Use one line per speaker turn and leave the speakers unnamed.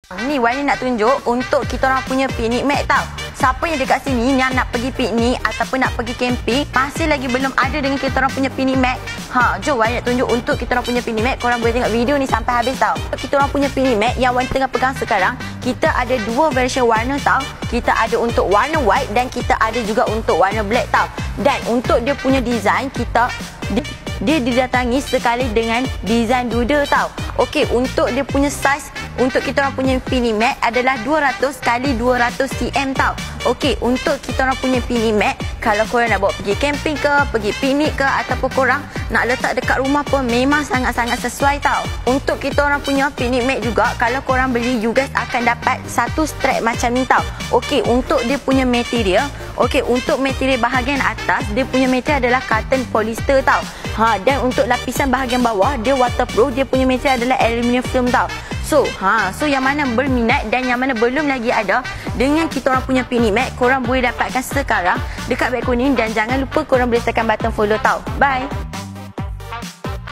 Ni Wani nak tunjuk untuk kita orang punya picnic mat tau. Siapa yang dekat sini yang nak pergi piknik ataupun nak pergi camping, masih lagi belum ada dengan kita orang punya picnic mat. Jom Wani nak tunjuk untuk kita orang punya picnic mat. Korang boleh tengok video ni sampai habis tau. Kita orang punya picnic mat yang Wani tengah pegang sekarang, kita ada dua version warna tau. Kita ada untuk warna white dan kita ada juga untuk warna black tau. Dan untuk dia punya design, dia didatangi sekali dengan design doodle tau. Okey, untuk dia punya size untuk kita orang punya picnic mat adalah 200 x 200 cm tau. Okey, untuk kita orang punya picnic mat, kalau korang nak bawa pergi camping ke, pergi piknik ke, ataupun korang nak letak dekat rumah pun memang sangat-sangat sesuai tau. Untuk kita orang punya picnic mat juga, kalau korang beli, you guys akan dapat satu strap macam ni tau. Okey, untuk dia punya material, untuk material bahagian atas, dia punya material adalah cotton polyester tau. Dan untuk lapisan bahagian bawah, dia waterproof, dia punya material adalah aluminium film tau. So yang mana berminat dan yang mana belum lagi ada dengan kita orang punya picnic mat, korang boleh dapatkan sekarang dekat beg kuning, dan jangan lupa korang boleh tekan button follow tau. Bye.